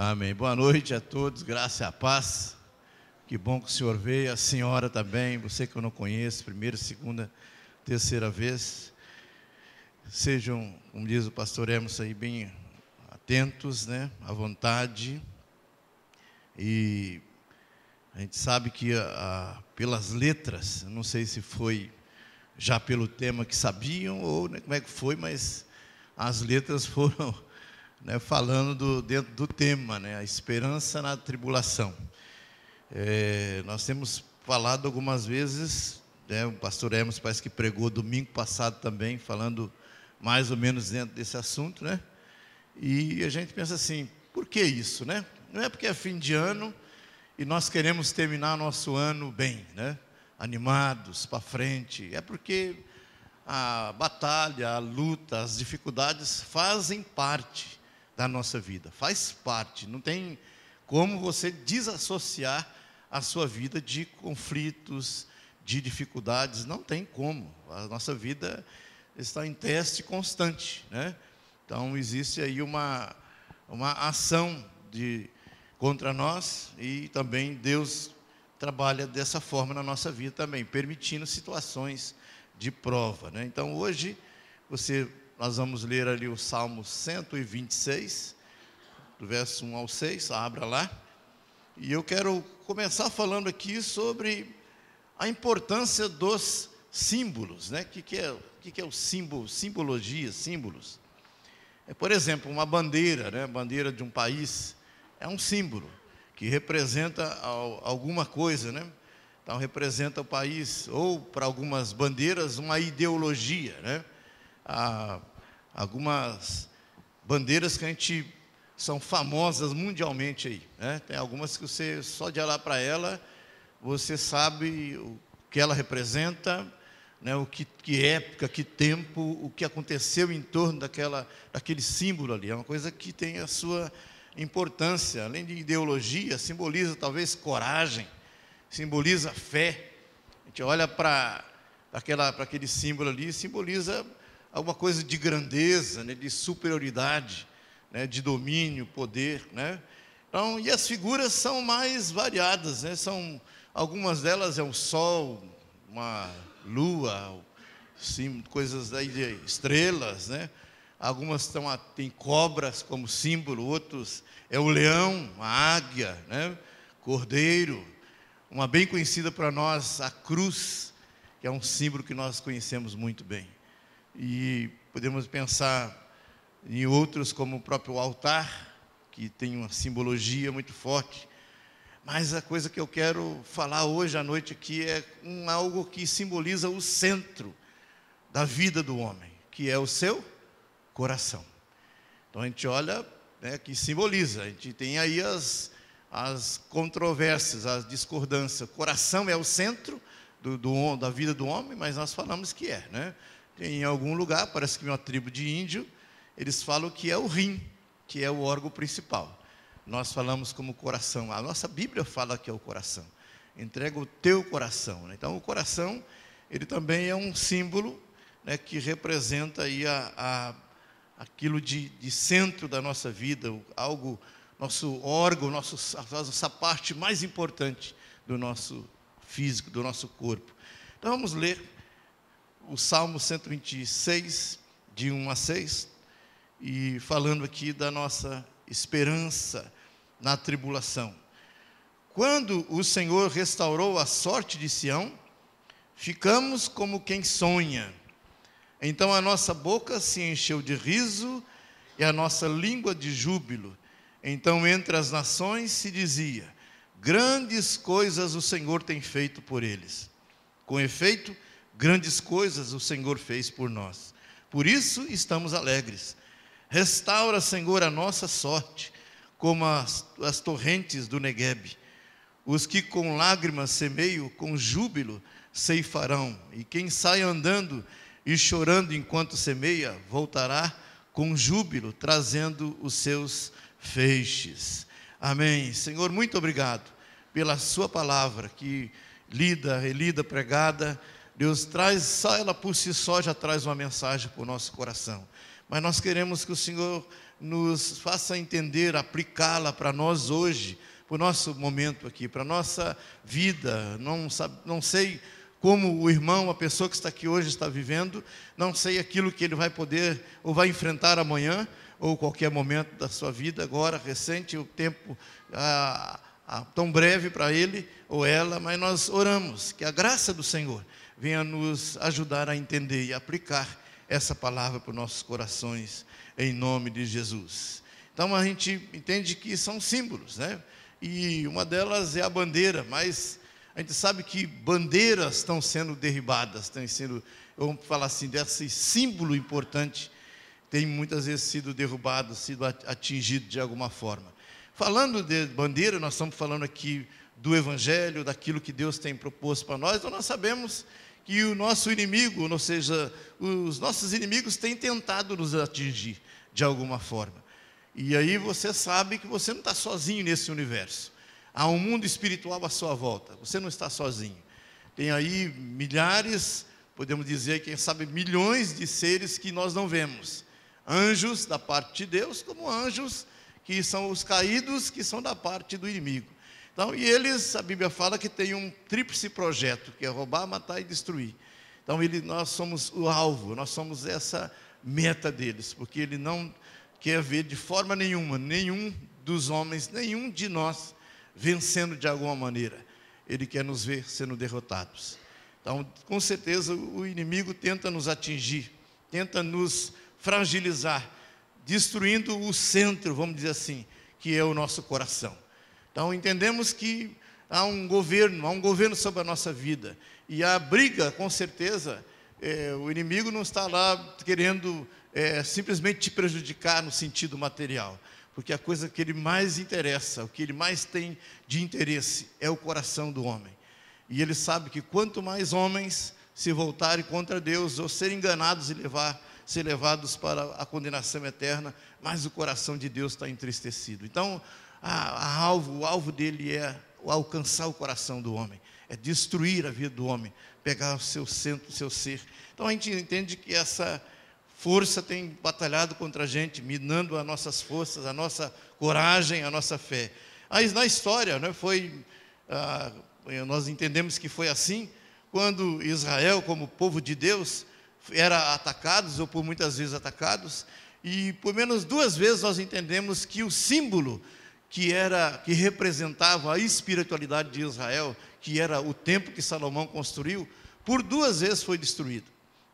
Amém. Boa noite a todos, graça e a paz. Que bom que o senhor veio, a senhora também, você que eu não conheço, primeira, segunda, terceira vez. Sejam, como diz o pastor Emerson aí, bem atentos, né, à vontade. E a gente sabe que pelas letras, não sei se foi já pelo tema que sabiam ou como é que foi, mas as letras foram, né, falando dentro do tema, né, a esperança na tribulação. Nós temos falado algumas vezes, né, o pastor Emerson parece que pregou domingo passado também, falando mais ou menos dentro desse assunto, né? E a gente pensa assim, por que isso, né? Não é porque é fim de ano e nós queremos terminar nosso ano bem, né? Animados, para frente. É porque a batalha, a luta, as dificuldades fazem parte da nossa vida. Faz parte, não tem como você desassociar a sua vida de conflitos, de dificuldades, não tem como. A nossa vida está em teste constante, né? Então existe aí uma ação contra nós e também Deus trabalha dessa forma na nossa vida também, permitindo situações de prova, né? Então hoje nós vamos ler ali o Salmo 126, do verso 1 ao 6, abra lá. E eu quero começar falando aqui sobre a importância dos símbolos, né? O que é o símbolo, simbologia, símbolos? Por exemplo, uma bandeira, né? A bandeira de um país é um símbolo que representa alguma coisa, né? Então representa o país, ou para algumas bandeiras, uma ideologia, né? Algumas bandeiras que são famosas mundialmente aí, né? Tem algumas que você, só de olhar para ela, você sabe o que ela representa, né? Que época, que tempo, o que aconteceu em torno daquele símbolo ali. É uma coisa que tem a sua importância, além de ideologia, simboliza talvez coragem, simboliza fé. A gente olha para aquele símbolo ali, simboliza alguma coisa de grandeza, né? De superioridade, né, de domínio, poder, né? Então, e as figuras são mais variadas, né? Algumas delas é um sol, uma lua, sim, coisas aí de estrelas, né? Algumas tem cobras como símbolo, outros é o leão, a águia, né? Cordeiro, uma bem conhecida para nós, a cruz, que é um símbolo que nós conhecemos muito bem. E podemos pensar em outros, como o próprio altar, que tem uma simbologia muito forte. Mas a coisa que eu quero falar hoje à noite aqui é algo que simboliza o centro da vida do homem, que é o seu coração. Então a gente olha, né, que simboliza, a gente tem aí as controvérsias, as discordâncias. O coração é o centro da vida do homem, mas nós falamos que é, né? Em algum lugar, parece que uma tribo de índio, eles falam que é o rim, que é o órgão principal. Nós falamos como coração. A nossa Bíblia fala que é o coração. Entrega o teu coração, né? Então, o coração, ele também é um símbolo, né, que representa aí aquilo de centro da nossa vida, nosso órgão, essa parte mais importante do nosso físico, do nosso corpo. Então, vamos ler o Salmo 126, de 1 a 6, e falando aqui da nossa esperança na tribulação. Quando o Senhor restaurou a sorte de Sião, ficamos como quem sonha. Então a nossa boca se encheu de riso e a nossa língua de júbilo. Então entre as nações se dizia: grandes coisas o Senhor tem feito por eles. Com efeito, grandes coisas o Senhor fez por nós. Por isso estamos alegres. Restaura, Senhor, a nossa sorte, como as torrentes do Neguebe. Os que com lágrimas semeiam, com júbilo ceifarão. E quem sai andando e chorando enquanto semeia, voltará com júbilo, trazendo os seus feixes. Amém. Senhor, muito obrigado pela sua palavra, que lida, relida, pregada. Deus traz, só ela por si só já traz uma mensagem para o nosso coração. mas nós queremos que o Senhor nos faça entender, aplicá-la para nós hoje, para o nosso momento aqui, para a nossa vida. Não sei como o irmão, a pessoa que está aqui hoje está vivendo, não sei aquilo que ele vai poder ou vai enfrentar amanhã, ou qualquer momento da sua vida, agora, recente, o tempo tão breve para ele ou ela, mas nós oramos que a graça do Senhor venha nos ajudar a entender e aplicar essa palavra para os nossos corações, em nome de Jesus. Então a gente entende que são símbolos, né? E uma delas é a bandeira, mas a gente sabe que bandeiras estão sendo derribadas, estão sendo, vamos falar assim, desse símbolo importante, tem muitas vezes sido derrubado, sido atingido de alguma forma. Falando de bandeira, nós estamos falando aqui do Evangelho, daquilo que Deus tem proposto para nós, então nós sabemos que o nosso inimigo, ou seja, os nossos inimigos têm tentado nos atingir de alguma forma. E aí você sabe que você não está sozinho nesse universo. Há um mundo espiritual à sua volta, você não está sozinho. Tem aí milhares, podemos dizer, quem sabe milhões de seres que nós não vemos. Anjos da parte de Deus, como anjos que são os caídos, que são da parte do inimigo. Então, e eles, a Bíblia fala que tem um tríplice projeto, que é roubar, matar e destruir. Então, nós somos o alvo, nós somos essa meta deles, porque ele não quer ver de forma nenhuma, nenhum dos homens, nenhum de nós vencendo de alguma maneira. Ele quer nos ver sendo derrotados. Então, com certeza, o inimigo tenta nos atingir, tenta nos fragilizar, destruindo o centro, vamos dizer assim, que é o nosso coração. Então, entendemos que há um governo sobre a nossa vida. E a briga, com certeza, o inimigo não está lá querendo simplesmente te prejudicar no sentido material. Porque a coisa que ele mais interessa, o que ele mais tem de interesse, é o coração do homem. E ele sabe que quanto mais homens se voltarem contra Deus, ou serem enganados e ser levados para a condenação eterna, mais o coração de Deus está entristecido. Então, o alvo dele é alcançar o coração do homem, é destruir a vida do homem, pegar o seu centro, o seu ser. Então a gente entende que essa força tem batalhado contra a gente, minando as nossas forças, a nossa coragem, a nossa fé. Mas na história, né, nós entendemos que foi assim, quando Israel, como povo de Deus, era atacados, ou por muitas vezes atacados, e por menos 2 vezes nós entendemos que o símbolo que representava a espiritualidade de Israel, que era o templo que Salomão construiu, por 2 vezes foi destruído,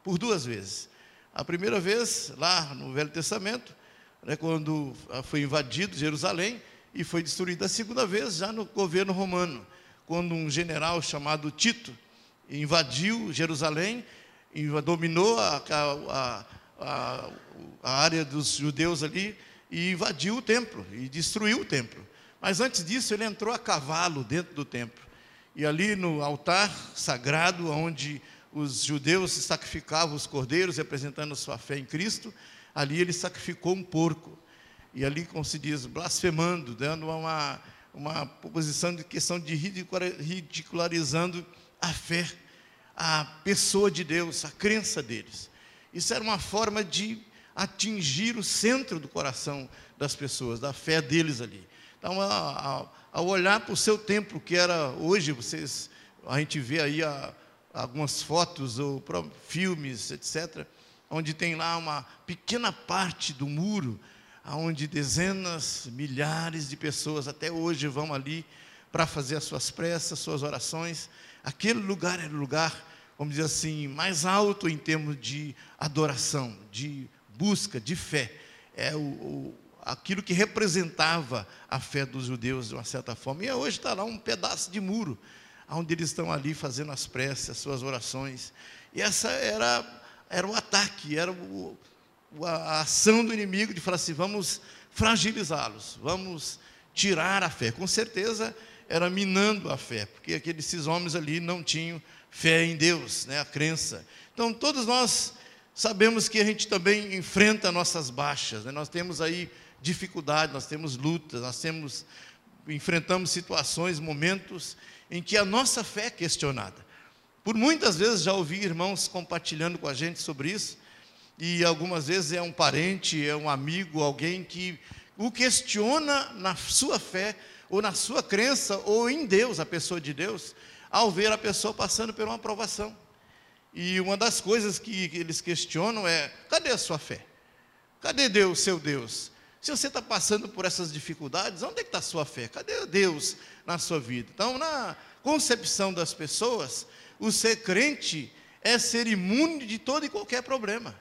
por 2 vezes. A primeira vez, lá no Velho Testamento, né, quando foi invadido Jerusalém, e foi destruído. A segunda vez, já no governo romano, quando um general chamado Tito invadiu Jerusalém, dominou a área dos judeus ali, e invadiu o templo, e destruiu o templo. Mas antes disso, ele entrou a cavalo dentro do templo. E ali no altar sagrado, onde os judeus sacrificavam os cordeiros, representando a sua fé em Cristo, ali ele sacrificou um porco. E ali, como se diz, blasfemando, dando uma posição de questão de ridicularizando a fé, a pessoa de Deus, a crença deles. Isso era uma forma de atingir o centro do coração das pessoas, da fé deles ali. Então, ao olhar para o seu templo, que era hoje, a gente vê aí algumas fotos ou filmes, etc., onde tem lá uma pequena parte do muro, onde dezenas, milhares de pessoas até hoje vão ali para fazer as suas preces, suas orações. Aquele lugar era o lugar, vamos dizer assim, mais alto em termos de adoração, de busca, de fé. Aquilo que representava a fé dos judeus de uma certa forma. E hoje está lá um pedaço de muro, onde eles estão ali fazendo as preces, as suas orações. E essa era o ataque, era a ação do inimigo de falar assim, vamos fragilizá-los, vamos tirar a fé. Com certeza era minando a fé, porque esses homens ali não tinham fé em Deus, né, a crença. Então todos nós sabemos que a gente também enfrenta nossas baixas, né? Nós temos aí dificuldade, nós temos lutas, enfrentamos situações, momentos em que a nossa fé é questionada. Por muitas vezes já ouvi irmãos compartilhando com a gente sobre isso, e algumas vezes é um parente, é um amigo, alguém que o questiona na sua fé, ou na sua crença, ou em Deus, a pessoa de Deus, ao ver a pessoa passando por uma provação. E uma das coisas que eles questionam é: cadê a sua fé? Cadê Deus, seu Deus? Se você está passando por essas dificuldades, onde é que está a sua fé? Cadê Deus na sua vida? Então, na concepção das pessoas, o ser crente é ser imune de todo e qualquer problema.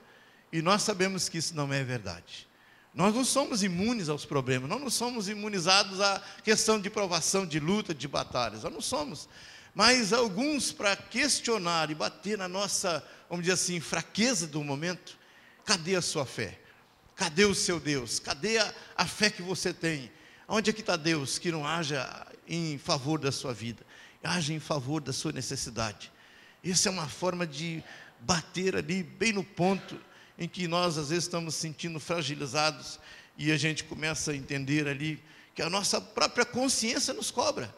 E nós sabemos que isso não é verdade. Nós não somos imunes aos problemas, nós não somos imunizados à questão de provação, de luta, de batalhas, nós não somos. Mas alguns, para questionar e bater na nossa, vamos dizer assim, fraqueza do momento: cadê a sua fé? Cadê o seu Deus? Cadê a fé que você tem? Onde é que está Deus que não haja em favor da sua vida, haja em favor da sua necessidade? Isso é uma forma de bater ali bem no ponto em que nós às vezes estamos sentindo fragilizados, e a gente começa a entender ali que a nossa própria consciência nos cobra.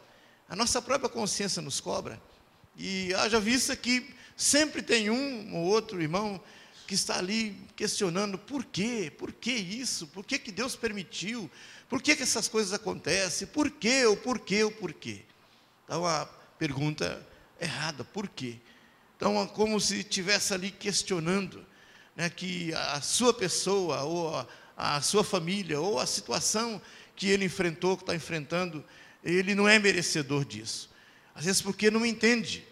A nossa própria consciência nos cobra. E haja vista que sempre tem um ou outro irmão que está ali questionando: por quê? Por que isso? Por que Deus permitiu? Por que essas coisas acontecem? Por quê? O porquê? O porquê? Então a pergunta errada: por quê? Então é como se estivesse ali questionando, né, que a sua pessoa, ou a sua família, ou a situação que ele enfrentou, que está enfrentando, ele não é merecedor disso. Às vezes porque não entende,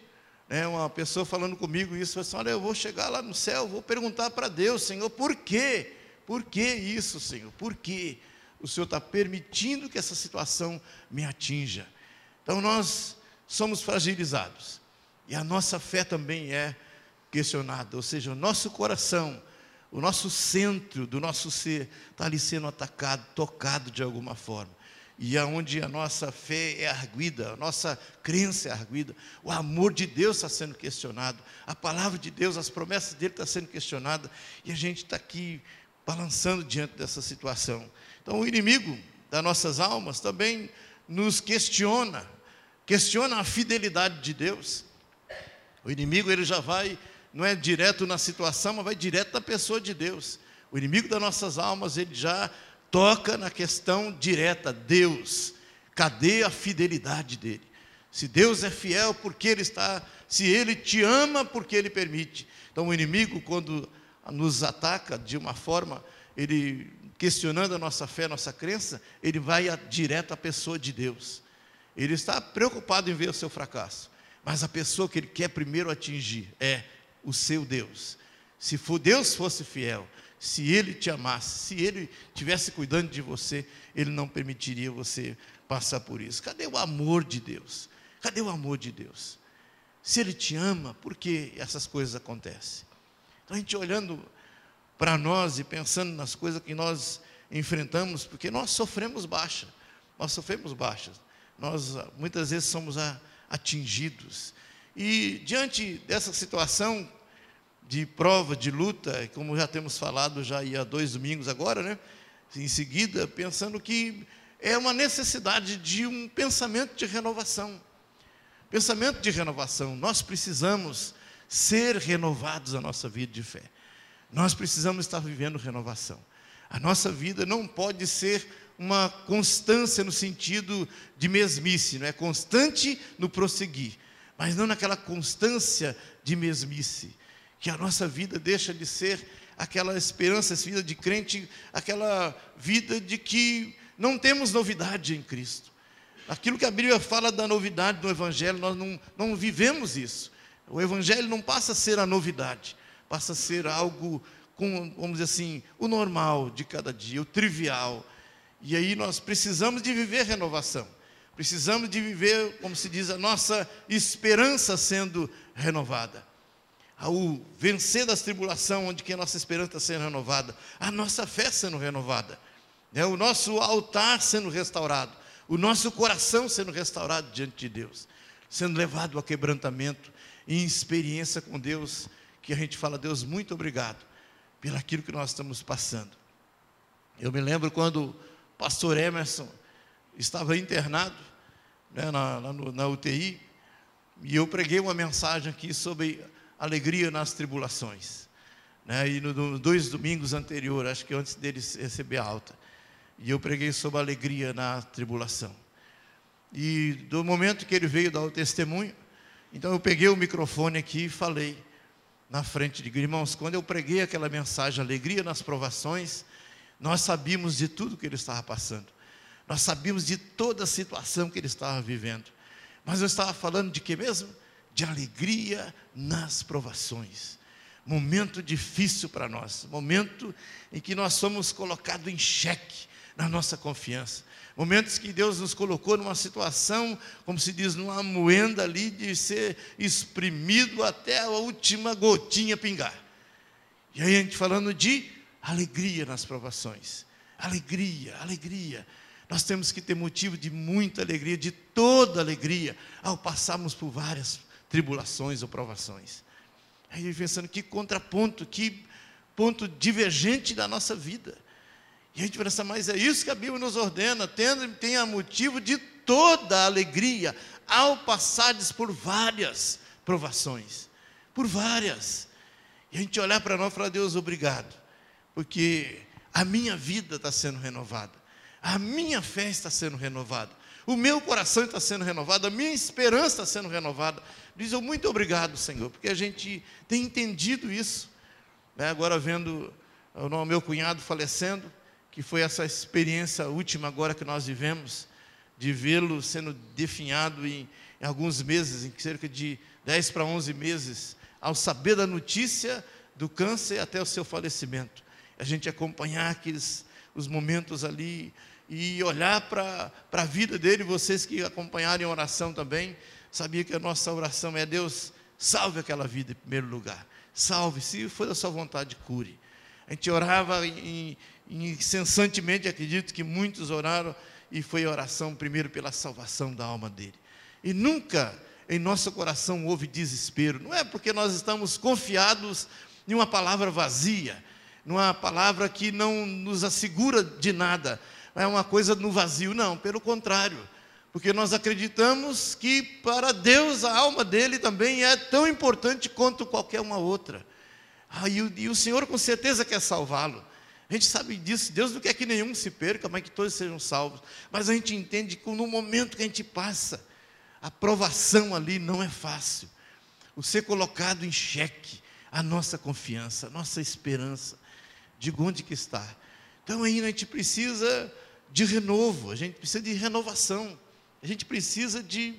né? Uma pessoa falando comigo isso, fala assim: olha, eu vou chegar lá no céu, vou perguntar para Deus: Senhor, por quê? Por que isso, Senhor? Por que o Senhor está permitindo que essa situação me atinja? Então nós somos fragilizados, e a nossa fé também é questionada, ou seja, o nosso coração, o nosso centro do nosso ser está ali sendo atacado, tocado de alguma forma. E aonde a nossa fé é arguida, a nossa crença é arguida, o amor de Deus está sendo questionado, a palavra de Deus, as promessas dele estão sendo questionadas, e a gente está aqui balançando diante dessa situação. Então o inimigo das nossas almas também nos questiona a fidelidade de Deus. O inimigo, ele já vai, não é direto na situação, mas vai direto na pessoa de Deus. O inimigo das nossas almas, ele já toca na questão direta: Deus, cadê a fidelidade dele? Se Deus é fiel, por que ele está? Se ele te ama, por que ele permite? Então o inimigo, quando nos ataca de uma forma, ele questionando a nossa fé, a nossa crença, ele vai direto à pessoa de Deus. Ele está preocupado em ver o seu fracasso, mas a pessoa que ele quer primeiro atingir é o seu Deus. Se Deus fosse fiel, se ele te amasse, se ele estivesse cuidando de você, ele não permitiria você passar por isso. Cadê o amor de Deus? Cadê o amor de Deus? Se ele te ama, por que essas coisas acontecem? Então a gente olhando para nós e pensando nas coisas que nós enfrentamos, porque nós sofremos baixas, nós muitas vezes somos atingidos, e diante dessa situação de prova, de luta, como já temos falado já há 2 domingos agora, né? Em seguida, pensando que é uma necessidade de um pensamento de renovação. Pensamento de renovação. Nós precisamos ser renovados na nossa vida de fé. Nós precisamos estar vivendo renovação. A nossa vida não pode ser uma constância no sentido de mesmice, não é constante no prosseguir, mas não naquela constância de mesmice, que a nossa vida deixa de ser aquela esperança, essa vida de crente, aquela vida de que não temos novidade em Cristo. Aquilo que a Bíblia fala da novidade do Evangelho, nós não vivemos isso. O Evangelho não passa a ser a novidade, passa a ser algo, vamos dizer assim, o normal de cada dia, o trivial. E aí nós precisamos de viver renovação, precisamos de viver, como se diz, a nossa esperança sendo renovada. Ao vencer das tribulações, onde que a nossa esperança está sendo renovada, a nossa fé sendo renovada, né? O nosso altar sendo restaurado, o nosso coração sendo restaurado diante de Deus, sendo levado ao quebrantamento e em experiência com Deus, que a gente fala: Deus, muito obrigado pelo aquilo que nós estamos passando. Eu me lembro quando o pastor Emerson estava internado, né, na UTI, e eu preguei uma mensagem aqui sobre alegria nas tribulações. né? E nos 2 domingos anteriores, acho que antes dele receber a alta, e eu preguei sobre a alegria na tribulação. E do momento que ele veio dar o testemunho, então eu peguei o microfone aqui e falei na frente de irmãos. Quando eu preguei aquela mensagem, alegria nas provações, nós sabíamos de tudo que ele estava passando, nós sabíamos de toda a situação que ele estava vivendo, mas eu estava falando de quê mesmo? De alegria nas provações. Momento difícil para nós, momento em que nós somos colocados em xeque na nossa confiança, momentos que Deus nos colocou numa situação, como se diz, numa moenda ali, de ser exprimido até a última gotinha pingar. E aí a gente falando de alegria nas provações, alegria, alegria. Nós temos que ter motivo de muita alegria, de toda alegria, ao passarmos por várias tribulações ou provações. Aí pensando, que contraponto, que ponto divergente da nossa vida. E a gente pensa, mas é isso que a Bíblia nos ordena, tenha motivo de toda alegria, ao passares por várias provações, por várias. E a gente olhar para nós e falar, Deus, obrigado, porque a minha vida está sendo renovada, a minha fé está sendo renovada, o meu coração está sendo renovado, a minha esperança está sendo renovada. Diz eu, muito obrigado, Senhor, porque a gente tem entendido isso, né? Agora vendo o meu cunhado falecendo, que foi essa experiência última agora que nós vivemos, de vê-lo sendo definhado em alguns meses, em cerca de 10 para 11 meses, ao saber da notícia do câncer até o seu falecimento. A gente acompanhar os momentos ali e olhar para a vida dele. Vocês que acompanharam em oração também, sabia que a nossa oração é: Deus, salve aquela vida em primeiro lugar, salve, se for da sua vontade, cure. A gente orava incessantemente, acredito que muitos oraram, e foi a oração primeiro pela salvação da alma dele. E nunca em nosso coração houve desespero, não é porque nós estamos confiados em uma palavra vazia, numa palavra que não nos assegura de nada, é uma coisa no vazio, não, pelo contrário, porque nós acreditamos que para Deus a alma dele também é tão importante quanto qualquer uma outra. E o Senhor com certeza quer salvá-lo. A gente sabe disso, Deus não quer que nenhum se perca, mas que todos sejam salvos. Mas a gente entende que no momento que a gente passa, a provação ali não é fácil. O ser colocado em xeque, a nossa confiança, a nossa esperança, de onde que está. Então aí a gente precisa de renovo, a gente precisa de renovação, a gente precisa de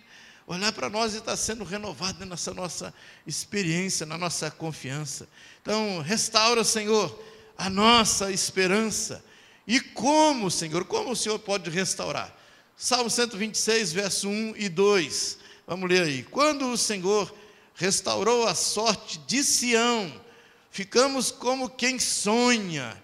olhar para nós e estar sendo renovado nessa nossa experiência, na nossa confiança. Então, restaura, Senhor, a nossa esperança. E como, Senhor, como o Senhor pode restaurar? Salmo 126, verso 1 e 2. Vamos ler aí. Quando o Senhor restaurou a sorte de Sião, ficamos como quem sonha.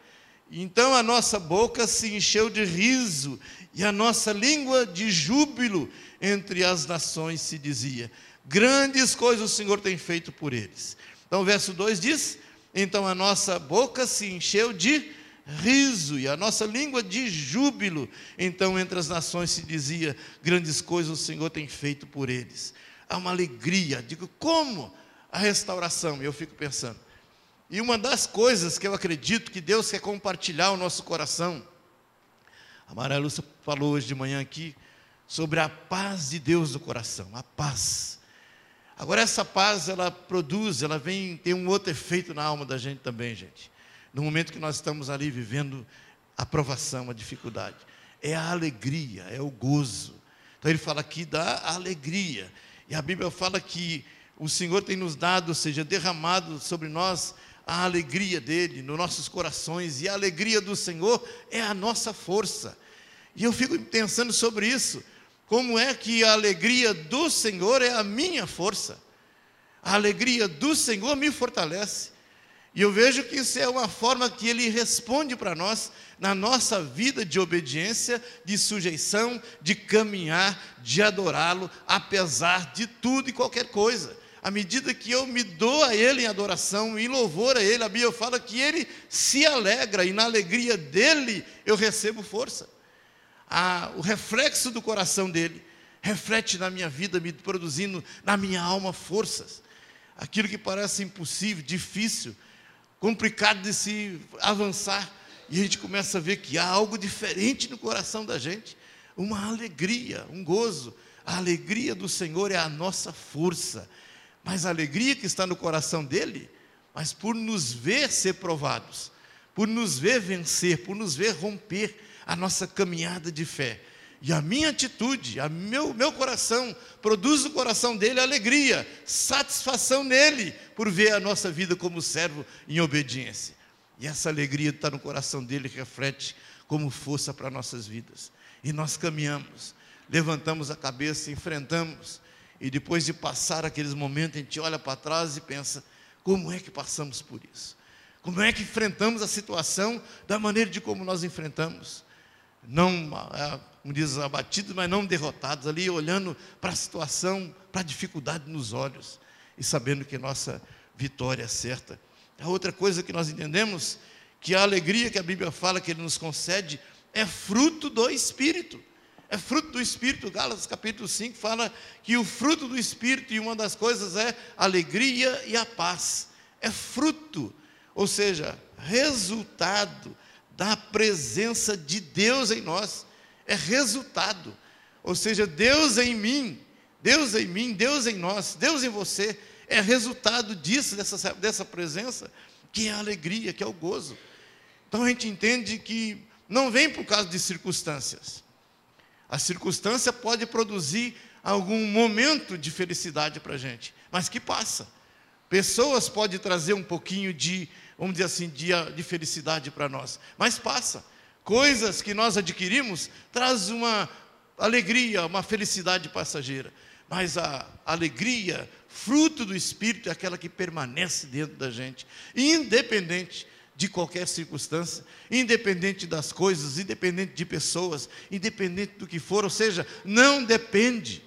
Então a nossa boca se encheu de riso e a nossa língua de júbilo. Entre as nações se dizia: grandes coisas o Senhor tem feito por eles. Então o verso 2 diz: então a nossa boca se encheu de riso e a nossa língua de júbilo. Então entre as nações se dizia: grandes coisas o Senhor tem feito por eles. Há uma alegria. Digo, como a restauração? Eu fico pensando, e uma das coisas que eu acredito que Deus quer compartilhar ao nosso coração, a Maria Lúcia falou hoje de manhã aqui sobre a paz de Deus no coração, a paz. Agora essa paz, ela produz, ela tem um outro efeito na alma da gente também, gente. No momento que nós estamos ali vivendo a provação, a dificuldade, é a alegria, é o gozo. Então ele fala aqui da alegria, e a Bíblia fala que o Senhor tem nos dado, ou seja, derramado sobre nós a alegria dele, nos nossos corações, e a alegria do Senhor é a nossa força. E eu fico pensando sobre isso, como é que a alegria do Senhor é a minha força, a alegria do Senhor me fortalece, e eu vejo que isso é uma forma que Ele responde para nós, na nossa vida de obediência, de sujeição, de caminhar, de adorá-lo, apesar de tudo e qualquer coisa. À medida que eu me dou a Ele em adoração, em louvor a Ele, a Bíblia fala que Ele se alegra, e na alegria dEle eu recebo força. O reflexo do coração dEle reflete na minha vida, me produzindo na minha alma forças. Aquilo que parece impossível, difícil, complicado de se avançar, e a gente começa a ver que há algo diferente no coração da gente, uma alegria, um gozo. A alegria do Senhor é a nossa força, mas a alegria que está no coração dele, mas por nos ver ser provados, por nos ver vencer, por nos ver romper a nossa caminhada de fé. E a minha atitude, meu coração, produz no coração dele alegria, satisfação nele, por ver a nossa vida como servo em obediência. E essa alegria está no coração dele, reflete como força para nossas vidas. E nós caminhamos, levantamos a cabeça, enfrentamos, e depois de passar aqueles momentos, a gente olha para trás e pensa, como é que passamos por isso? Como é que enfrentamos a situação da maneira de como nós enfrentamos? Não, como diz, abatidos, mas não derrotados, ali olhando para a situação, para a dificuldade nos olhos, e sabendo que nossa vitória é certa. A outra coisa que nós entendemos, que a alegria que a Bíblia fala que Ele nos concede, é fruto do Espírito. É fruto do Espírito. Gálatas capítulo 5 fala que o fruto do Espírito, e uma das coisas é a alegria e a paz. É fruto, ou seja, resultado da presença de Deus em nós. É resultado, ou seja, Deus em mim, Deus em mim, Deus em nós, Deus em você, é resultado disso, dessa presença, que é a alegria, que é o gozo. Então a gente entende que não vem por causa de circunstâncias. A circunstância pode produzir algum momento de felicidade para a gente, mas que passa. Pessoas podem trazer um pouquinho de, vamos dizer assim, de felicidade para nós, mas passa. Coisas que nós adquirimos traz uma alegria, uma felicidade passageira. Mas a alegria, fruto do Espírito, é aquela que permanece dentro da gente, independente de qualquer circunstância, independente das coisas, independente de pessoas, independente do que for. Ou seja, não depende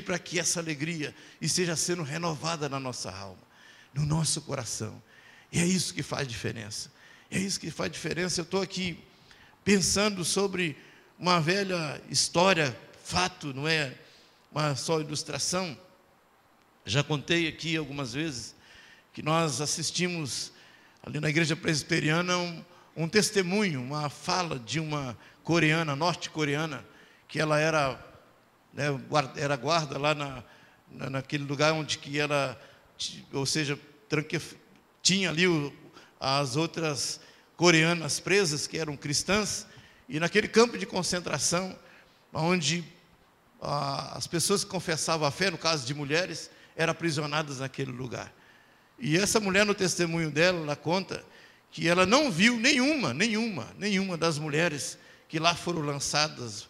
para que essa alegria esteja sendo renovada na nossa alma, no nosso coração. E é isso que faz diferença. É isso que faz diferença. Eu estou aqui pensando sobre uma velha história, fato, não é uma só ilustração. Já contei aqui algumas vezes que nós assistimos ali na igreja presbiteriana um testemunho, uma fala de uma coreana, norte-coreana, que ela era, né, era guarda lá naquele lugar onde que ela, ou seja, tinha ali as outras coreanas presas, que eram cristãs, e naquele campo de concentração, onde as pessoas que confessavam a fé, no caso de mulheres, eram aprisionadas naquele lugar. E essa mulher, no testemunho dela, ela conta que ela não viu nenhuma das mulheres que lá foram lançadas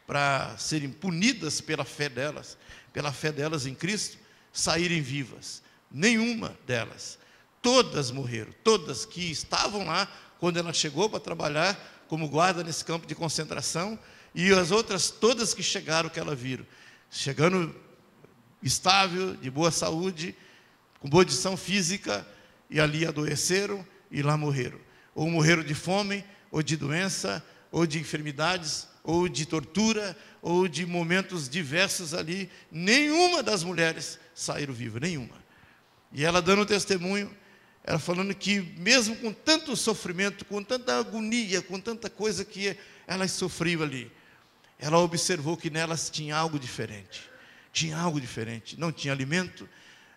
para serem punidas pela fé delas em Cristo, saírem vivas. Nenhuma delas. Todas morreram, todas que estavam lá quando ela chegou para trabalhar como guarda nesse campo de concentração, e as outras todas que chegaram, que ela viram, chegando estável, de boa saúde, com boa condição física, e ali adoeceram e lá morreram. Ou morreram de fome, ou de doença, ou de enfermidades, ou de tortura, ou de momentos diversos ali. Nenhuma das mulheres saíram vivas, nenhuma. E ela dando testemunho, ela falando que mesmo com tanto sofrimento, com tanta agonia, com tanta coisa que elas sofriam ali, ela observou que nelas tinha algo diferente. Tinha algo diferente. Não tinha alimento,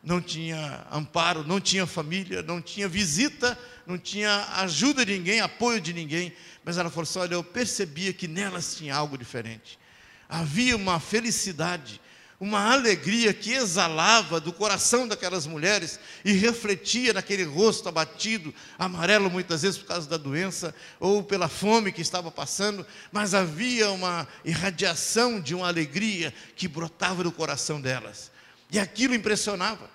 não tinha amparo, não tinha família, não tinha visita, não tinha ajuda de ninguém, apoio de ninguém. Mas ela falou assim, olha, eu percebia que nelas tinha algo diferente. Havia uma felicidade, uma alegria que exalava do coração daquelas mulheres e refletia naquele rosto abatido, amarelo muitas vezes por causa da doença ou pela fome que estava passando, mas havia uma irradiação de uma alegria que brotava do coração delas. E aquilo impressionava.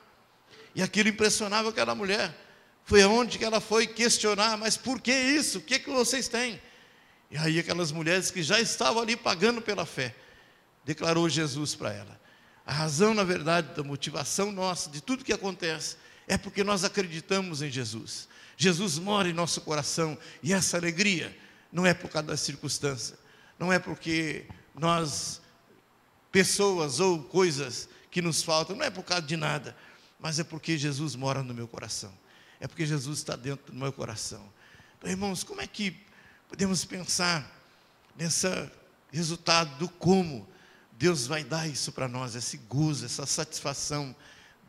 E aquilo impressionava aquela mulher. Foi aonde que ela foi questionar, mas por que isso? O que que vocês têm? E aí aquelas mulheres que já estavam ali pagando pela fé, declarou Jesus para ela. A razão, na verdade, da motivação nossa, de tudo que acontece, é porque nós acreditamos em Jesus. Jesus mora em nosso coração, e essa alegria não é por causa da circunstância, não é porque nós, pessoas ou coisas que nos faltam, não é por causa de nada, mas é porque Jesus mora no meu coração. é porque Jesus está dentro do meu coração. Então, irmãos, como é que podemos pensar nesse resultado do como Deus vai dar isso para nós, esse gozo, essa satisfação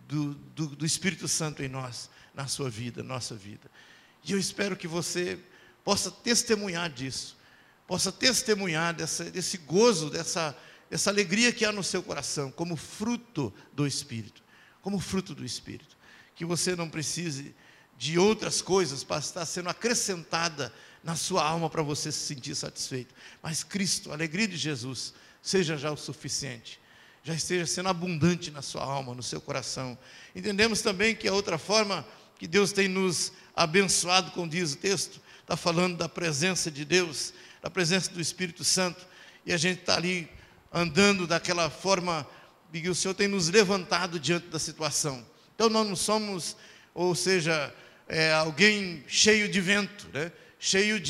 do Espírito Santo em nós, na sua vida, nossa vida. E eu espero que você possa testemunhar disso, possa testemunhar desse gozo, dessa alegria que há no seu coração, como fruto do Espírito, como fruto do Espírito. Que você não precise de outras coisas para estar sendo acrescentada na sua alma para você se sentir satisfeito. Mas Cristo, a alegria de Jesus, seja já o suficiente, já esteja sendo abundante na sua alma, no seu coração. Entendemos também que a outra forma que Deus tem nos abençoado, como diz o texto, está falando da presença de Deus, da presença do Espírito Santo, e a gente está ali andando daquela forma que o Senhor tem nos levantado diante da situação. Então nós não somos, ou seja, alguém cheio de vento, né? Cheio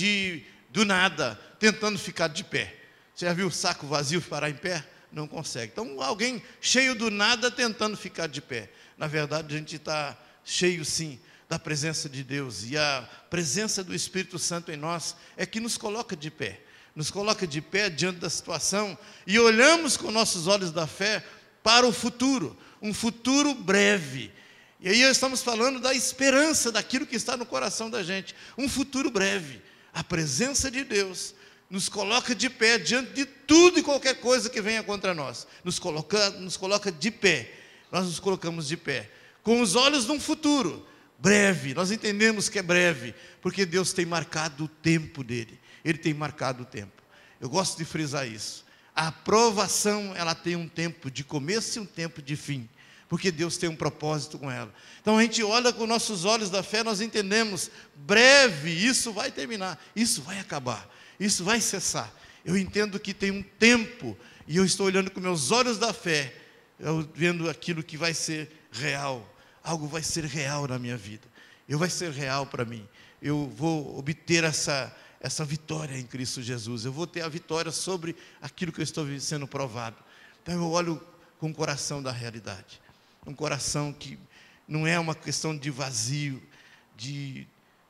do nada, tentando ficar de pé. Você já viu o saco vazio parar em pé? Não consegue. Então alguém cheio do nada tentando ficar de pé. Na verdade a gente está cheio sim da presença de Deus, e a presença do Espírito Santo em nós é que nos coloca de pé. Nos coloca de pé diante da situação e olhamos com nossos olhos da fé para o futuro, um futuro breve. E aí estamos falando da esperança daquilo que está no coração da gente, um futuro breve. A presença de Deus nos coloca de pé diante de tudo e qualquer coisa que venha contra nós. Nos coloca de pé, nós nos colocamos de pé, com os olhos de um futuro breve. Nós entendemos que é breve, porque Deus tem marcado o tempo dele. Ele tem marcado o tempo. Eu gosto de frisar isso. A aprovação, ela tem um tempo de começo e um tempo de fim, porque Deus tem um propósito com ela. Então a gente olha com nossos olhos da fé, nós entendemos, breve, isso vai terminar, isso vai acabar, isso vai cessar. Eu entendo que tem um tempo, e eu estou olhando com meus olhos da fé, eu vendo aquilo que vai ser real. Algo vai ser real na minha vida, vai ser real para mim. Eu vou obter essa vitória em Cristo Jesus, eu vou ter a vitória sobre aquilo que eu estou sendo provado. Então eu olho com o coração da realidade, um coração que não é uma questão de vazio,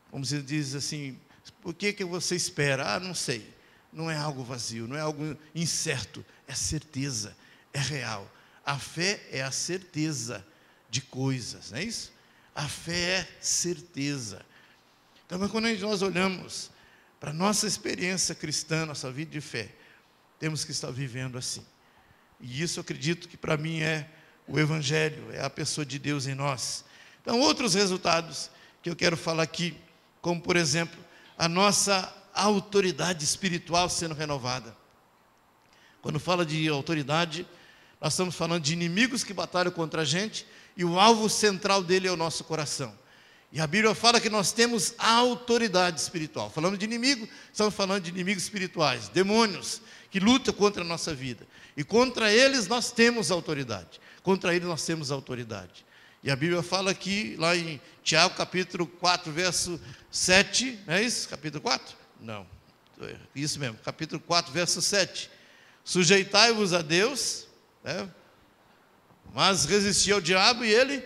como você diz assim, por que você espera? Não sei, não é algo vazio, não é algo incerto, é certeza, é real. A fé é a certeza de coisas, não é isso? A fé é certeza. Então, quando nós olhamos para a nossa experiência cristã, nossa vida de fé, temos que estar vivendo assim. E isso eu acredito que para mim é o Evangelho, é a pessoa de Deus em nós. Então, outros resultados que eu quero falar aqui, como por exemplo, a nossa autoridade espiritual sendo renovada. Quando fala de autoridade, nós estamos falando de inimigos que batalham contra a gente, e o alvo central dele é o nosso coração. E a Bíblia fala que nós temos a autoridade espiritual. Falando de inimigo, estamos falando de inimigos espirituais, demônios que lutam contra a nossa vida. E contra eles nós temos autoridade. Contra eles nós temos autoridade. E a Bíblia fala aqui, lá em Tiago, capítulo 4, verso 7, não é isso? Capítulo 4? Não, isso mesmo, capítulo 4, verso 7. Sujeitai-vos a Deus, né? Mas resisti ao diabo e ele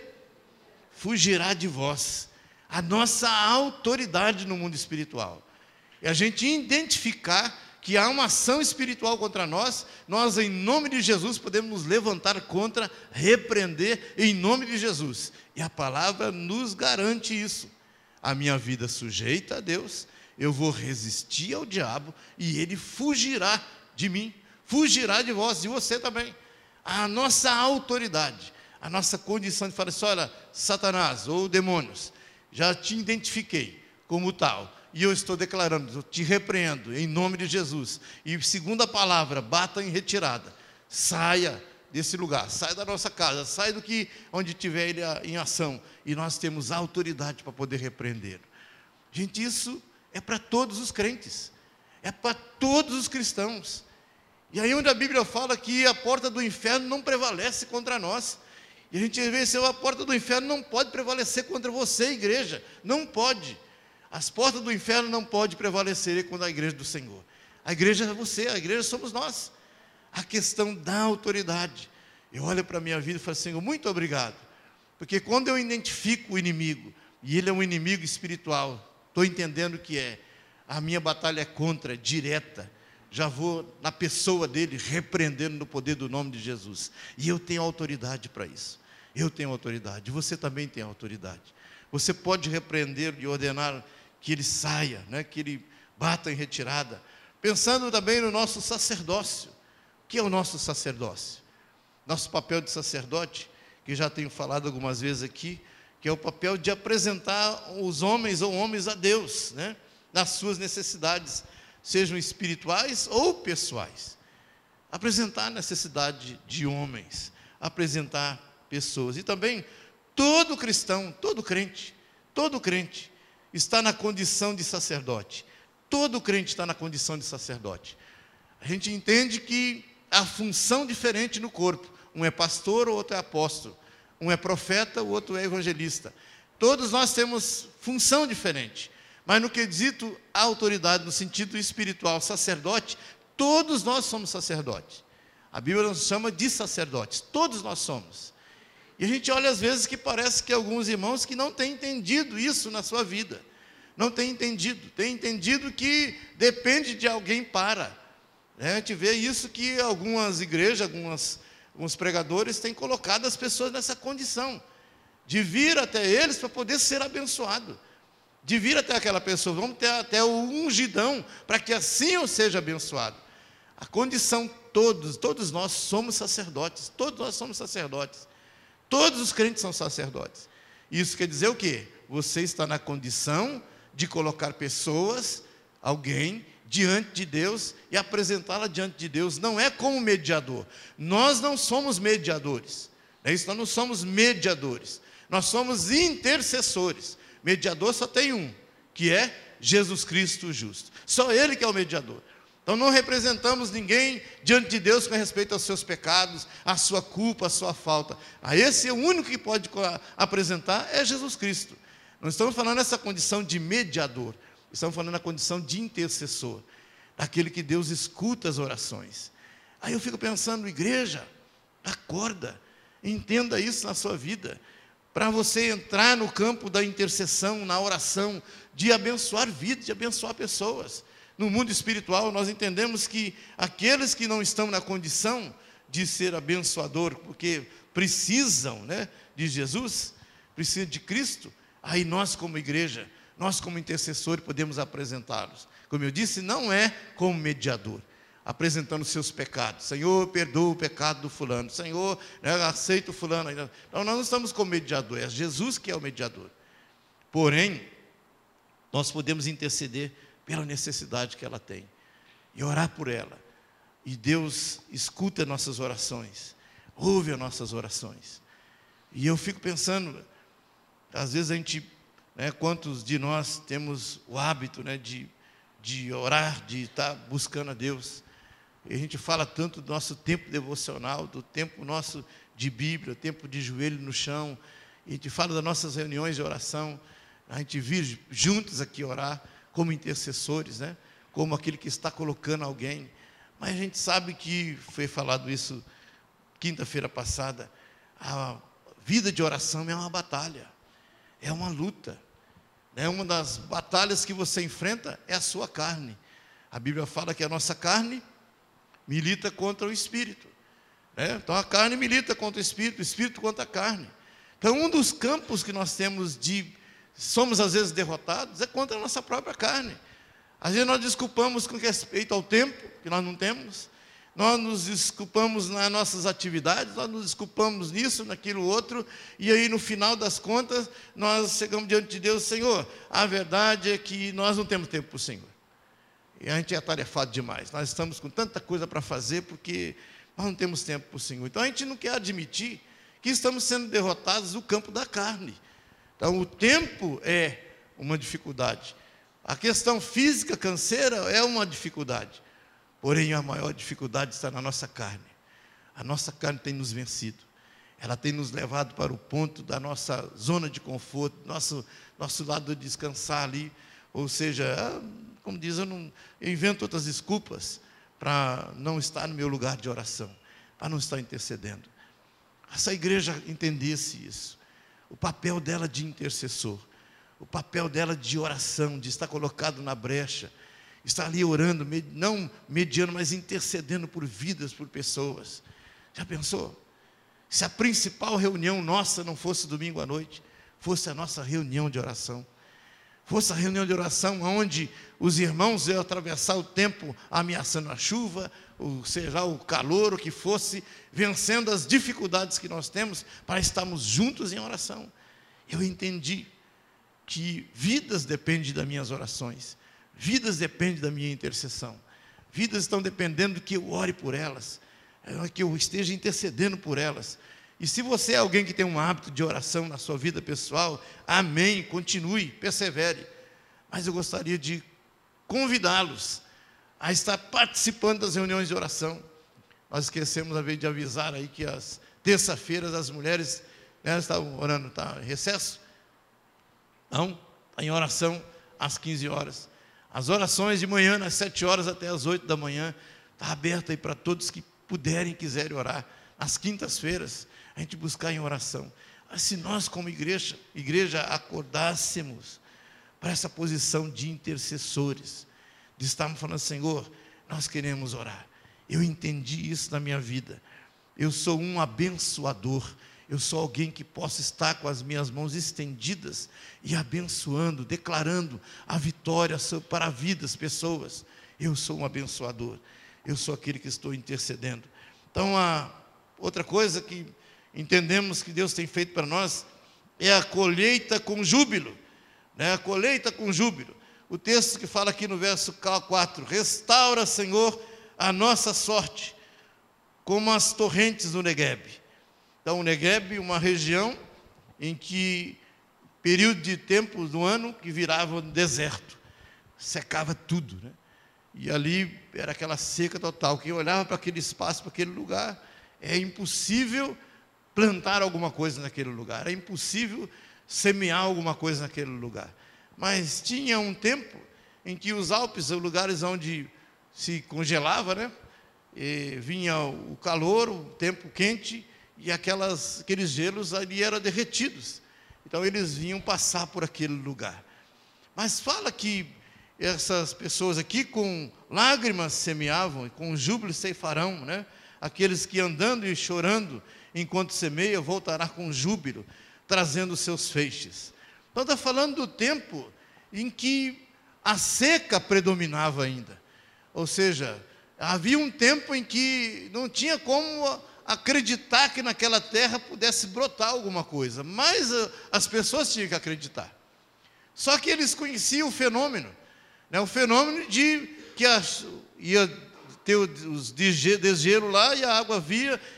fugirá de vós. A nossa autoridade no mundo espiritual. E a gente identificar que há uma ação espiritual contra nós, nós em nome de Jesus podemos nos levantar contra, repreender em nome de Jesus. E a palavra nos garante isso. A minha vida sujeita a Deus, eu vou resistir ao diabo e ele fugirá de mim, fugirá de vós, e você também. A nossa autoridade, a nossa condição de falar assim, olha, Satanás ou demônios, já te identifiquei como tal, e eu estou declarando, eu te repreendo em nome de Jesus, e segundo a palavra, bata em retirada, saia desse lugar, saia da nossa casa, saia do que, onde tiver ele em ação, e nós temos autoridade para poder repreender. Gente, isso é para todos os crentes, é para todos os cristãos. E aí onde a Bíblia fala que a porta do inferno não prevalece contra nós. E a gente vê assim, a porta do inferno não pode prevalecer contra você, igreja. Não pode. As portas do inferno não podem prevalecer contra a igreja do Senhor. A igreja é você, a igreja somos nós. A questão da autoridade. Eu olho para a minha vida e falo, Senhor, muito obrigado. Porque quando eu identifico o inimigo, e ele é um inimigo espiritual. Estou entendendo que a minha batalha é contra, direta. Já vou na pessoa dele, repreendendo no poder do nome de Jesus. E eu tenho autoridade para isso. Eu tenho autoridade, você também tem autoridade. Você pode repreender e ordenar que ele saia, né? Que ele bata em retirada. Pensando também no nosso sacerdócio. O que é o nosso sacerdócio? Nosso papel de sacerdote, que já tenho falado algumas vezes aqui, que é o papel de apresentar os homens ou homens a Deus, né? Nas suas necessidades, sejam espirituais ou pessoais. Apresentar a necessidade de homens, apresentar pessoas. E também todo cristão, todo crente está na condição de sacerdote. Todo crente está na condição de sacerdote. A gente entende que há função diferente no corpo. Um é pastor, o outro é apóstolo. Um é profeta, o outro é evangelista. Todos nós temos função diferente. Mas no quesito a autoridade, no sentido espiritual, sacerdote, todos nós somos sacerdotes. A Bíblia nos chama de sacerdotes. Todos nós somos. E a gente olha às vezes que parece que alguns irmãos que não têm entendido isso na sua vida. Não têm entendido que depende de alguém para. A gente vê isso que algumas igrejas, alguns pregadores têm colocado as pessoas nessa condição, de vir até eles para poder ser abençoado, de vir até aquela pessoa, vamos ter até o ungidão, para que assim eu seja abençoado. A condição, todos nós somos sacerdotes, todos nós somos sacerdotes, todos os crentes são sacerdotes. Isso quer dizer o quê? Você está na condição de colocar pessoas, alguém, diante de Deus e apresentá-la diante de Deus. Não é como mediador. Nós não somos mediadores. É isso, nós não somos mediadores. Nós somos intercessores. Mediador só tem um, que é Jesus Cristo justo. Só Ele que é o mediador. Então não representamos ninguém diante de Deus com respeito aos seus pecados, à sua culpa, à sua falta. Esse é o único que pode apresentar, é Jesus Cristo. Não estamos falando nessa condição de mediador. Estamos falando na condição de intercessor, daquele que Deus escuta as orações. Aí eu fico pensando, igreja, acorda, entenda isso na sua vida, para você entrar no campo da intercessão, na oração, de abençoar vidas, de abençoar pessoas. No mundo espiritual, nós entendemos que aqueles que não estão na condição de ser abençoador, porque precisam, né, de Jesus, precisam de Cristo, aí nós como igreja, nós como intercessor podemos apresentá-los. Como eu disse, não é como mediador, apresentando seus pecados. Senhor, perdoa o pecado do fulano. Senhor, aceita o fulano. Então, nós não estamos como mediador, é Jesus que é o mediador. Porém, nós podemos interceder pela necessidade que ela tem e orar por ela. E Deus escuta nossas orações, ouve as nossas orações. E eu fico pensando, às vezes a gente... quantos de nós temos o hábito, de orar, de estar buscando a Deus? E a gente fala tanto do nosso tempo devocional, do tempo nosso de Bíblia, tempo de joelho no chão, e a gente fala das nossas reuniões de oração, a gente vir juntos aqui orar, como intercessores, como aquele que está colocando alguém. Mas a gente sabe que, foi falado isso quinta-feira passada, a vida de oração é uma batalha, é uma luta. Uma das batalhas que você enfrenta é a sua carne. A Bíblia fala que a nossa carne milita contra o Espírito. Então a carne milita contra o Espírito contra a carne. Então um dos campos que nós temos somos às vezes derrotados, é contra a nossa própria carne. Às vezes nós desculpamos com respeito ao tempo, que nós não temos. Nós nos desculpamos nas nossas atividades, nós nos desculpamos nisso, naquilo outro, e aí no final das contas, nós chegamos diante de Deus, Senhor, a verdade é que nós não temos tempo para o Senhor. E a gente é atarefado demais, nós estamos com tanta coisa para fazer, porque nós não temos tempo para o Senhor. Então a gente não quer admitir que estamos sendo derrotados no campo da carne. Então o tempo é uma dificuldade. A questão física, canseira, é uma dificuldade. Porém, a maior dificuldade está na nossa carne. A nossa carne tem nos vencido. Ela tem nos levado para o ponto da nossa zona de conforto, nosso lado de descansar ali. Ou seja, como diz, eu invento outras desculpas para não estar no meu lugar de oração, para não estar intercedendo. Essa igreja entendesse isso, o papel dela de intercessor, o papel dela de oração, de estar colocado na brecha, estar ali orando, não mediando, mas intercedendo por vidas, por pessoas. Já pensou? Se a principal reunião nossa não fosse domingo à noite, fosse a nossa reunião de oração, fosse a reunião de oração onde os irmãos iam atravessar o tempo ameaçando a chuva, seja o calor, o que fosse, vencendo as dificuldades que nós temos para estarmos juntos em oração. Eu entendi que vidas dependem das minhas orações, vidas dependem da minha intercessão, vidas estão dependendo que eu ore por elas, que eu esteja intercedendo por elas. E se você é alguém que tem um hábito de oração na sua vida pessoal, amém, continue, persevere. Mas eu gostaria de convidá-los a estar participando das reuniões de oração. Nós esquecemos, a vez de avisar aí que as terça-feiras as mulheres, elas estavam orando, está em recesso? Não, está em oração às 15 horas. As orações de manhã, às 7 horas até às 8 da manhã, está aberta aí para todos que puderem e quiserem orar. Às quintas-feiras, a gente buscar em oração. Mas se nós como igreja acordássemos para essa posição de intercessores, de estarmos falando, Senhor, nós queremos orar. Eu entendi isso na minha vida. Eu sou um abençoador. Eu sou alguém que possa estar com as minhas mãos estendidas e abençoando, declarando a vitória para vidas, pessoas. Eu sou um abençoador. Eu sou aquele que estou intercedendo. Então, a outra coisa que entendemos que Deus tem feito para nós é a colheita com júbilo, né? A colheita com júbilo. O texto que fala aqui no verso 4, restaura, Senhor, a nossa sorte, como as torrentes do Negueb. Então, o Negueb, uma região em que, período de tempo do ano, que virava um deserto, secava tudo, né? E ali era aquela seca total. Quem olhava para aquele espaço, para aquele lugar, é impossível plantar alguma coisa naquele lugar, é impossível semear alguma coisa naquele lugar. Mas tinha um tempo em que os Alpes, os lugares onde se congelava, né? E vinha o calor, o tempo quente, e aqueles gelos ali eram derretidos. Então eles vinham passar por aquele lugar. Mas fala que essas pessoas aqui com lágrimas semeavam, e com júbilo ceifarão, né? Aqueles que andando e chorando enquanto semeia, voltará com júbilo, trazendo os seus feixes. Então está falando do tempo em que a seca predominava ainda. Ou seja, havia um tempo em que não tinha como acreditar que naquela terra pudesse brotar alguma coisa, mas as pessoas tinham que acreditar. Só que eles conheciam o fenômeno, né? O fenômeno de que ia ter os desgelo lá, e a água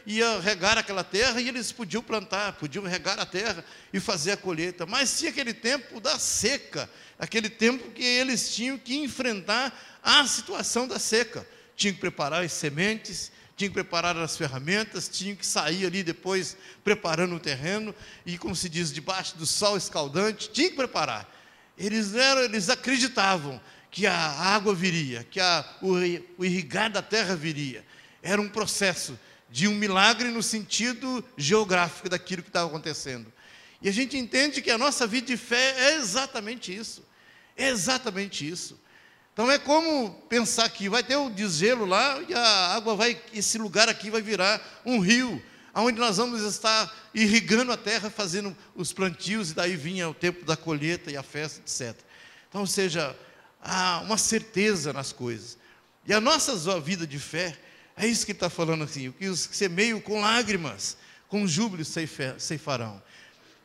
ia regar aquela terra, e eles podiam plantar, podiam regar a terra e fazer a colheita. Mas tinha aquele tempo da seca, aquele tempo que eles tinham que enfrentar a situação da seca. Tinham que preparar as sementes, tinham que preparar as ferramentas, tinham que sair ali depois preparando o terreno, e como se diz, debaixo do sol escaldante, tinham que preparar. Eles acreditavam que a água viria, que o irrigar da terra viria. Era um processo de um milagre no sentido geográfico daquilo que estava acontecendo. E a gente entende que a nossa vida de fé é exatamente isso. É exatamente isso. Então é como pensar que vai ter o desgelo lá, e a água esse lugar aqui vai virar um rio, onde nós vamos estar irrigando a terra, fazendo os plantios, e daí vinha o tempo da colheita e a festa, etc. Então, ou seja, há uma certeza nas coisas. E a nossa vida de fé, é isso que ele está falando assim, o que os que semeiam com lágrimas, com júbilo ceifarão.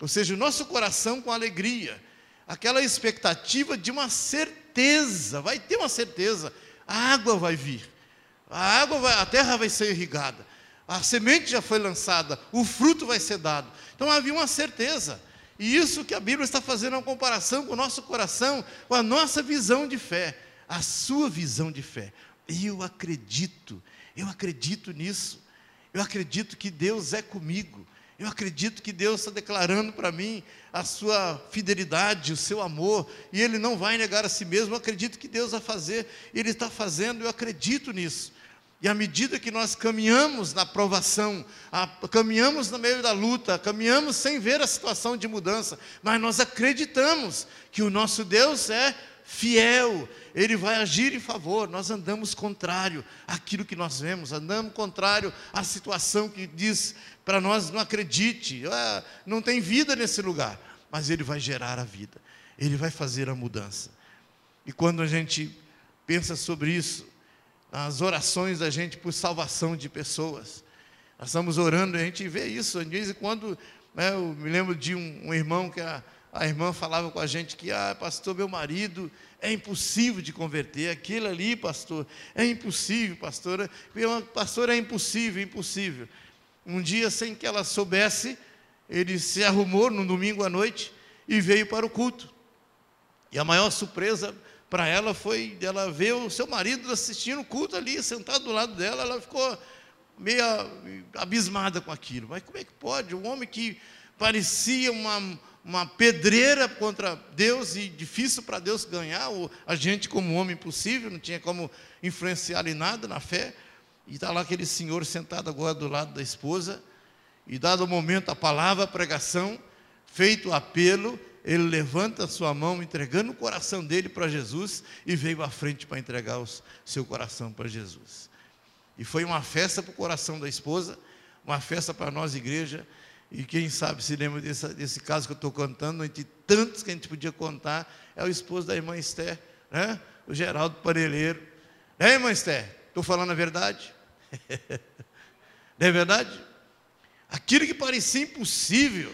Ou seja, o nosso coração com alegria, aquela expectativa de uma certeza, vai ter uma certeza, a água vai vir, a terra vai ser irrigada, a semente já foi lançada, o fruto vai ser dado. Então havia uma certeza. E isso que a Bíblia está fazendo uma comparação com o nosso coração, com a nossa visão de fé, a sua visão de fé. E eu acredito nisso. Eu acredito que Deus é comigo. Eu acredito que Deus está declarando para mim a sua fidelidade, o seu amor, e Ele não vai negar a si mesmo. Eu acredito que Deus vai fazer, Ele está fazendo, eu acredito nisso. E à medida que nós caminhamos na provação, caminhamos no meio da luta, caminhamos sem ver a situação de mudança, mas nós acreditamos que o nosso Deus é fiel, Ele vai agir em favor. Nós andamos contrário àquilo que nós vemos, andamos contrário à situação que diz para nós: não acredite, não tem vida nesse lugar, mas Ele vai gerar a vida, Ele vai fazer a mudança. E quando a gente pensa sobre isso, as orações da gente por salvação de pessoas, nós estamos orando, a gente vê isso, de vez em quando, né, eu me lembro de um irmão que a irmã falava com a gente que, pastor, meu marido é impossível de converter, aquele ali, pastor, é impossível, pastor, é impossível, impossível. Um dia, sem que ela soubesse, ele se arrumou no domingo à noite e veio para o culto, e a maior surpresa para ela foi, ela ver o seu marido assistindo o culto ali, sentado do lado dela. Ela ficou meio abismada com aquilo. Mas como é que pode? Um homem que parecia uma pedreira contra Deus, e difícil para Deus ganhar, a gente como homem impossível, não tinha como influenciar em nada na fé, e está lá aquele senhor sentado agora do lado da esposa, e dado o momento, a palavra, a pregação, feito o apelo, ele levanta a sua mão, entregando o coração dele para Jesus, e veio à frente para entregar o seu coração para Jesus. E foi uma festa para o coração da esposa, uma festa para nós, igreja. E quem sabe se lembra desse caso que eu estou contando, entre tantos que a gente podia contar, é o esposo da irmã Esther, né? O Geraldo Parelheiro. Irmã Esther, estou falando a verdade? Não é verdade? Aquilo que parecia impossível,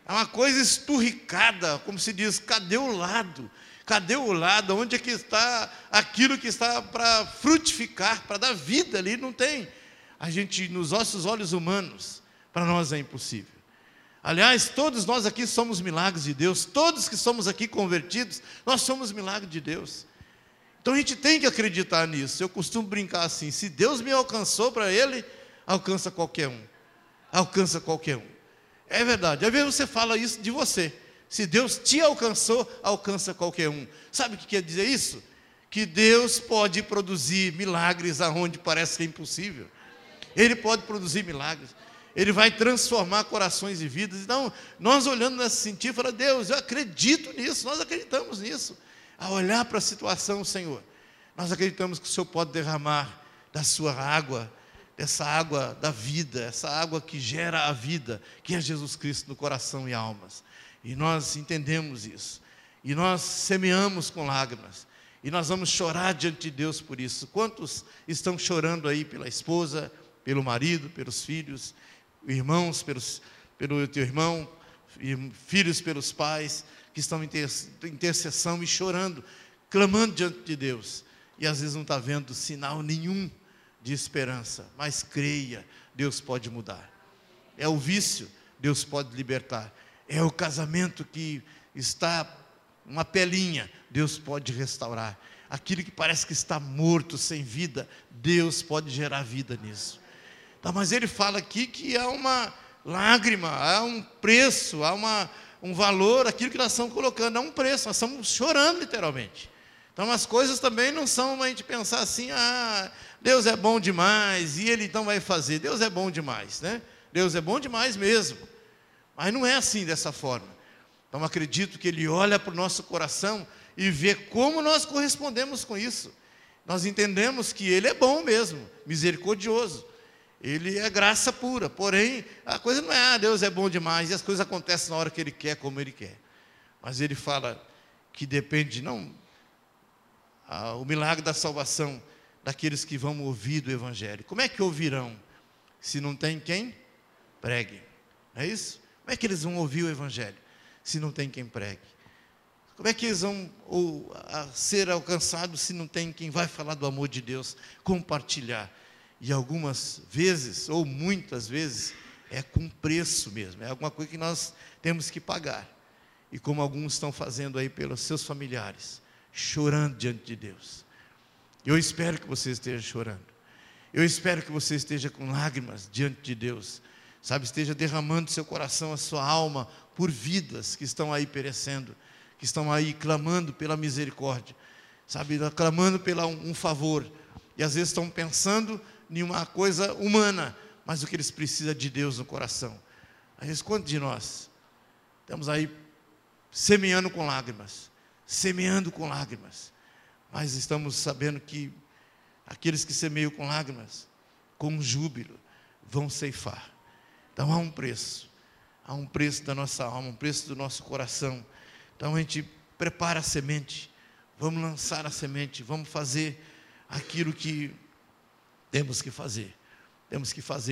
é uma coisa esturricada, como se diz: cadê o lado? Cadê o lado? Onde é que está aquilo que está para frutificar, para dar vida ali? Não tem. A gente, nos nossos olhos humanos, para nós é impossível. Aliás, todos nós aqui somos milagres de Deus, todos que somos aqui convertidos, nós somos milagres de Deus. Então a gente tem que acreditar nisso. Eu costumo brincar assim: se Deus me alcançou, para Ele, alcança qualquer um. Alcança qualquer um. É verdade, às vezes você fala isso de você. Se Deus te alcançou, alcança qualquer um. Sabe o que quer dizer isso? Que Deus pode produzir milagres aonde parece que é impossível. Ele pode produzir milagres. Ele vai transformar corações e vidas. Então, nós olhando nesse sentido, falamos: Deus, eu acredito nisso, nós acreditamos nisso. A olhar para a situação, Senhor, nós acreditamos que o Senhor pode derramar da sua água, essa água da vida, essa água que gera a vida, que é Jesus Cristo, no coração e almas. E nós entendemos isso, e nós semeamos com lágrimas, e nós vamos chorar diante de Deus por isso. Quantos estão chorando aí pela esposa, pelo marido, pelos filhos, irmãos pelo teu irmão, filhos pelos pais, que estão em intercessão e chorando, clamando diante de Deus, e às vezes não está vendo sinal nenhum de esperança, mas creia, Deus pode mudar. É o vício, Deus pode libertar. É o casamento que está uma pelinha, Deus pode restaurar. Aquilo que parece que está morto, sem vida, Deus pode gerar vida nisso. Tá, mas ele fala aqui que há uma lágrima, há um preço, há um valor, aquilo que nós estamos colocando, há um preço, nós estamos chorando literalmente. Então as coisas também não são a gente pensar assim: Deus é bom demais, e Ele então vai fazer. Deus é bom demais, né? Deus é bom demais mesmo, mas não é assim, dessa forma. Então acredito que Ele olha para o nosso coração e vê como nós correspondemos com isso. Nós entendemos que Ele é bom mesmo, misericordioso, Ele é graça pura, porém a coisa não é: Deus é bom demais, e as coisas acontecem na hora que Ele quer, como Ele quer. Mas Ele fala que depende, não, o milagre da salvação daqueles que vão ouvir do Evangelho. Como é que ouvirão se não tem quem pregue? Não é isso? Como é que eles vão ouvir o Evangelho se não tem quem pregue? Como é que eles vão ser alcançados se não tem quem vai falar do amor de Deus, compartilhar? E algumas vezes, ou muitas vezes, é com preço mesmo, é alguma coisa que nós temos que pagar. E como alguns estão fazendo aí pelos seus familiares, chorando diante de Deus. Eu espero que você esteja chorando. Eu espero que você esteja com lágrimas diante de Deus. Sabe, esteja derramando seu coração, a sua alma, por vidas que estão aí perecendo, que estão aí clamando pela misericórdia, sabe, clamando pelo um favor. E às vezes estão pensando nenhuma coisa humana, mas o que eles precisam de Deus no coração. Às vezes, quantos de nós estamos aí semeando com lágrimas, mas estamos sabendo que aqueles que semeiam com lágrimas, com júbilo, vão ceifar. Então há um preço da nossa alma, um preço do nosso coração. Então a gente prepara a semente, vamos lançar a semente, vamos fazer aquilo que temos que fazer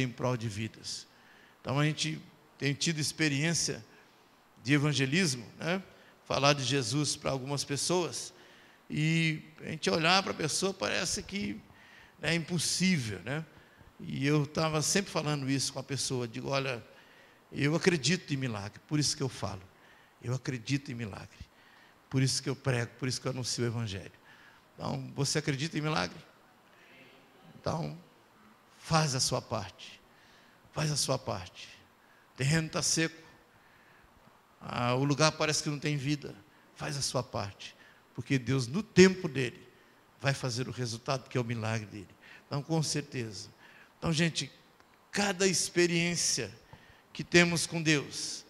em prol de vidas. Então a gente tem tido experiência de evangelismo, né? Falar de Jesus para algumas pessoas, e a gente olhar para a pessoa parece que é impossível, né? E eu estava sempre falando isso com a pessoa, digo, olha, eu acredito em milagre, por isso que eu falo, eu acredito em milagre, por isso que eu prego, por isso que eu anuncio o evangelho. Então, você acredita em milagre? Então, faz a sua parte, o terreno está seco, o lugar parece que não tem vida, faz a sua parte, porque Deus no tempo dele vai fazer o resultado, que é o milagre dele. Então, com certeza. Então, gente, cada experiência que temos com Deus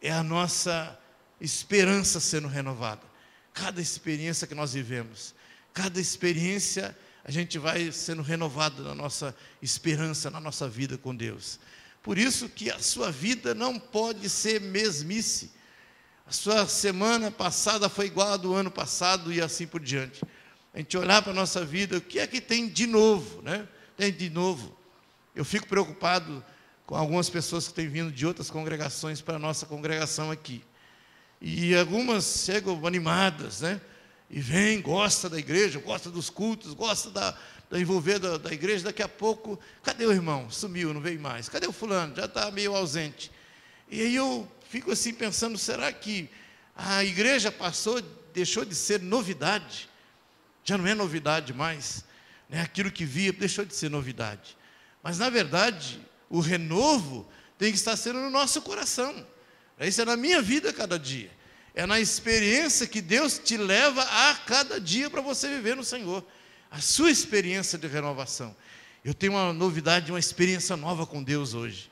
é a nossa esperança sendo renovada. Cada experiência que nós vivemos, cada experiência a gente vai sendo renovado na nossa esperança, na nossa vida com Deus. Por isso que a sua vida não pode ser mesmice. A sua semana passada foi igual a do ano passado e assim por diante. A gente olhar para a nossa vida, o que é que tem de novo, né? Tem de novo. Eu fico preocupado com algumas pessoas que têm vindo de outras congregações para a nossa congregação aqui. E algumas chegam animadas, né? E vêm, gosta da igreja, gosta dos cultos, gosta da envolver da igreja. Daqui a pouco, cadê o irmão? Sumiu, não veio mais. Cadê o fulano? Já está meio ausente. E aí eu fico assim pensando, será que a igreja deixou de ser novidade? Já não é novidade mais, né? Aquilo que via deixou de ser novidade. Mas na verdade, o renovo tem que estar sendo no nosso coração. Isso é na minha vida cada dia. É na experiência que Deus te leva a cada dia para você viver no Senhor. A sua experiência de renovação. Eu tenho uma novidade, uma experiência nova com Deus hoje.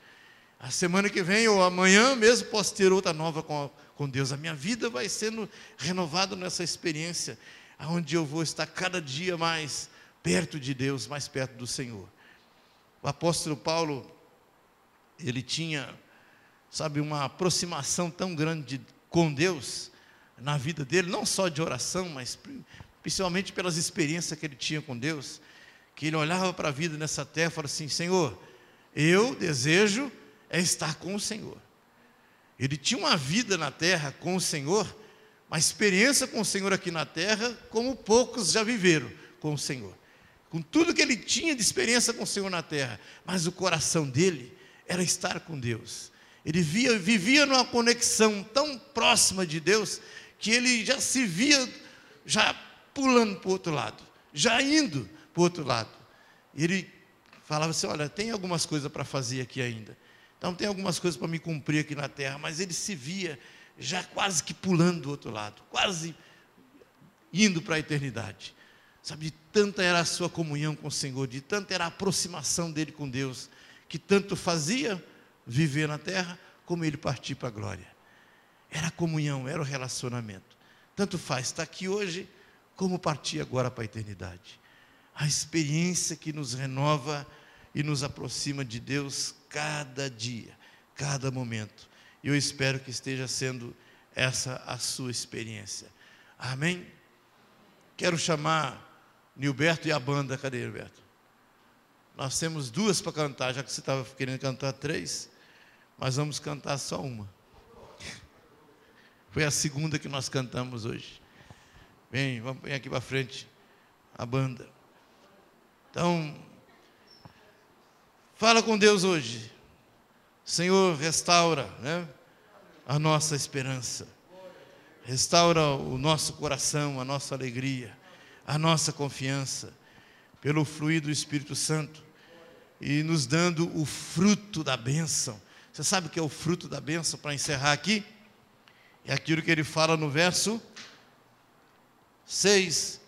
A semana que vem ou amanhã mesmo posso ter outra nova com Deus. A minha vida vai sendo renovada nessa experiência, onde eu vou estar cada dia mais perto de Deus, mais perto do Senhor. O apóstolo Paulo, ele tinha, uma aproximação tão grande com Deus na vida dele, não só de oração, mas principalmente pelas experiências que ele tinha com Deus, que ele olhava para a vida nessa terra e falava assim, Senhor, eu desejo estar com o Senhor. Ele tinha uma vida na terra com o Senhor, uma experiência com o Senhor aqui na terra, como poucos já viveram com o Senhor. Com tudo que ele tinha de experiência com o Senhor na terra, mas o coração dele era estar com Deus. Ele vivia numa conexão tão próxima de Deus, que ele já se via já pulando para o outro lado, já indo para o outro lado. Ele falava assim, olha, tem algumas coisas para fazer aqui ainda. Então tem algumas coisas para me cumprir aqui na terra, mas ele se via já quase que pulando do outro lado, quase indo para a eternidade. De tanta era a sua comunhão com o Senhor, de tanta era a aproximação dele com Deus, que tanto fazia viver na terra, como ele partir para a glória. Era a comunhão, era o relacionamento. Tanto faz estar aqui hoje, como partir agora para a eternidade. A experiência que nos renova e nos aproxima de Deus cada dia, cada momento. E eu espero que esteja sendo essa a sua experiência. Amém? Quero chamar Nilberto e a banda. Cadê, Nilberto? Nós temos duas para cantar, já que você estava querendo cantar 3, mas vamos cantar só uma. Foi a segunda que nós cantamos hoje. Vem aqui para frente, a banda. Então, fala com Deus hoje. Senhor, restaura, né, a nossa esperança. Restaura o nosso coração, a nossa alegria, a nossa confiança, pelo fluir do Espírito Santo, e nos dando o fruto da bênção. Você sabe o que é o fruto da bênção, para encerrar aqui? É aquilo que ele fala no verso 6.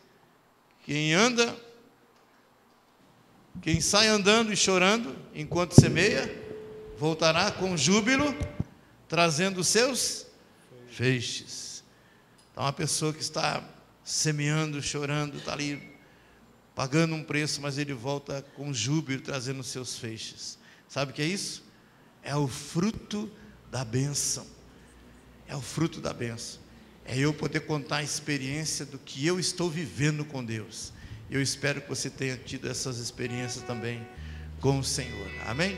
Quem anda Quem sai andando e chorando enquanto semeia, voltará com júbilo, trazendo os seus feixes. Então, uma pessoa que está semeando, chorando, está ali pagando um preço, mas ele volta com júbilo, trazendo os seus feixes. Sabe o que é isso? É o fruto da bênção. É o fruto da bênção. É eu poder contar a experiência do que eu estou vivendo com Deus. Eu espero que você tenha tido essas experiências também com o Senhor. Amém?